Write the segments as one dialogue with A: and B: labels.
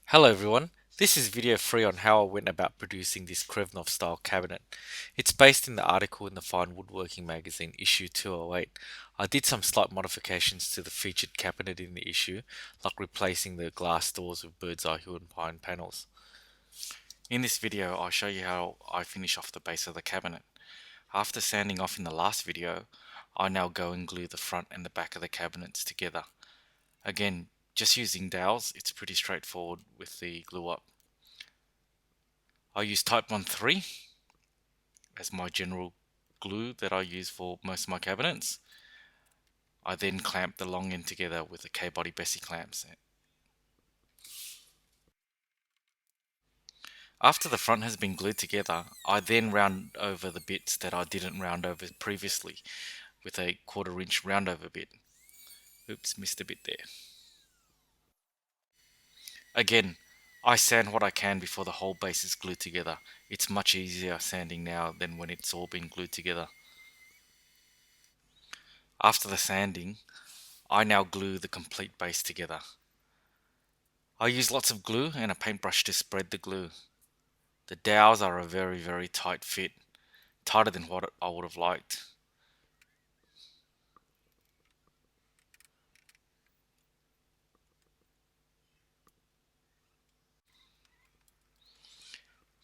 A: Hello everyone, this is video 3 on how I went about producing this Krenov style cabinet. It's based in the article in the Fine Woodworking magazine issue 208. I did some slight modifications to the featured cabinet in the issue, like replacing the glass doors with bird's eye Huon Pine panels. In this video I'll show you how I finish off the base of the cabinet. After sanding off in the last video, I now go and glue the front and the back of the cabinets together. Again, just using dowels, it's pretty straightforward with the glue up. I use Type 13 as my general glue that I use for most of my cabinets. I then clamp the long end together with the K-body Bessie clamps. After the front has been glued together, I then round over the bits that I didn't round over previously with a 1/4 inch round over bit. Oops, missed a bit there. Again, I sand what I can before the whole base is glued together. It's much easier sanding now than when it's all been glued together. After the sanding, I now glue the complete base together. I use lots of glue and a paintbrush to spread the glue. The dowels are a very tight fit, tighter than what I would have liked.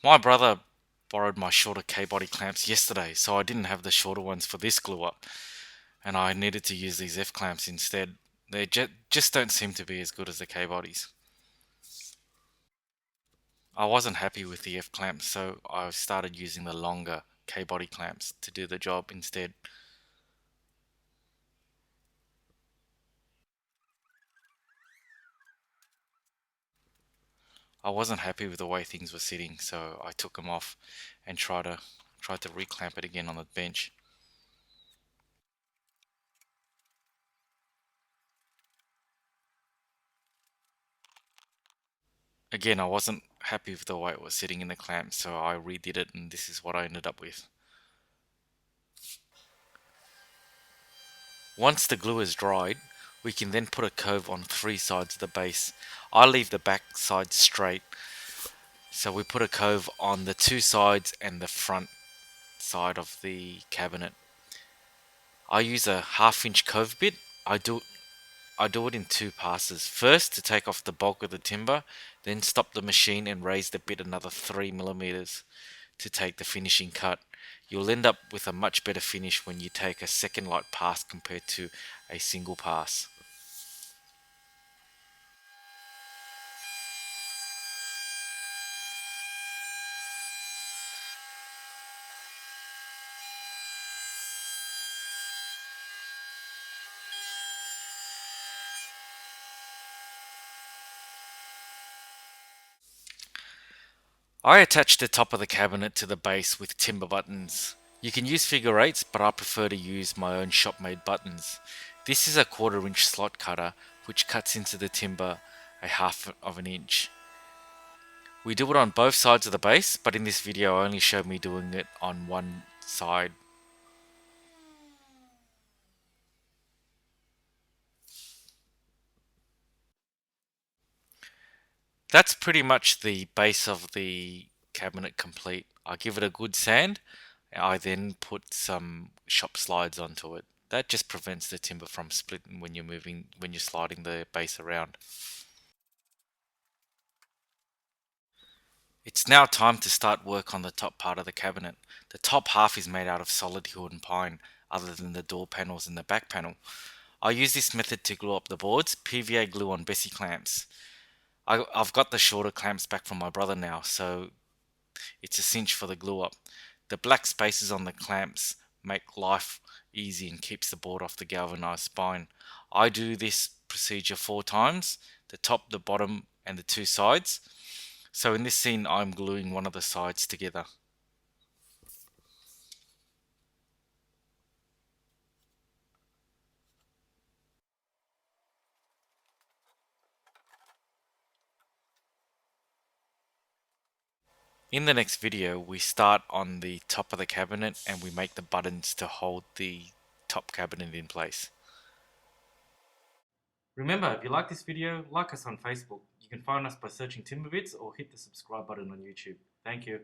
A: My brother borrowed my shorter K-body clamps yesterday, so I didn't have the shorter ones for this glue up, and I needed to use these F clamps instead. They just don't seem to be as good as the K-bodies. I wasn't happy with the F clamps, so I started using the longer K-body clamps to do the job instead. I wasn't happy with the way things were sitting, so I took them off and tried to reclamp it again on the bench. Again, I wasn't happy with the way it was sitting in the clamp, so I redid it, and this is what I ended up with. Once the glue is dried, we can then put a cove on 3 sides of the base. I leave the back side straight, so we put a cove on the 2 sides and the front side of the cabinet. I use a 1/2 inch cove bit. I do it in 2 passes. First, to take off the bulk of the timber, then stop the machine and raise the bit another 3 mm to take the finishing cut. You'll end up with a much better finish when you take a second light pass compared to a single pass. I attach the top of the cabinet to the base with timber buttons. You can use figure eights, but I prefer to use my own shop made buttons. This is a 1/4 inch slot cutter which cuts into the timber a 1/2 of an inch. We do it on both sides of the base, but in this video I only showed me doing it on one side. That's pretty much the base of the cabinet complete. I give it a good sand. I then put some shop slides onto it. That just prevents the timber from splitting when you're sliding the base around. It's now time to start work on the top part of the cabinet. The top half is made out of solid Huon Pine, other than the door panels and the back panel. I use this method to glue up the boards, PVA glue on Bessie clamps. I've got the shorter clamps back from my brother now, so it's a cinch for the glue up. The black spaces on the clamps make life easy and keeps the board off the galvanized spine. I do this procedure 4 times, the top, the bottom and the 2 sides. So in this scene I'm gluing one of the sides together. In the next video we start on the top of the cabinet and we make the buttons to hold the top cabinet in place. Remember, if you like this video, like us on Facebook. You can find us by searching Timberbits or hit the subscribe button on YouTube. Thank you.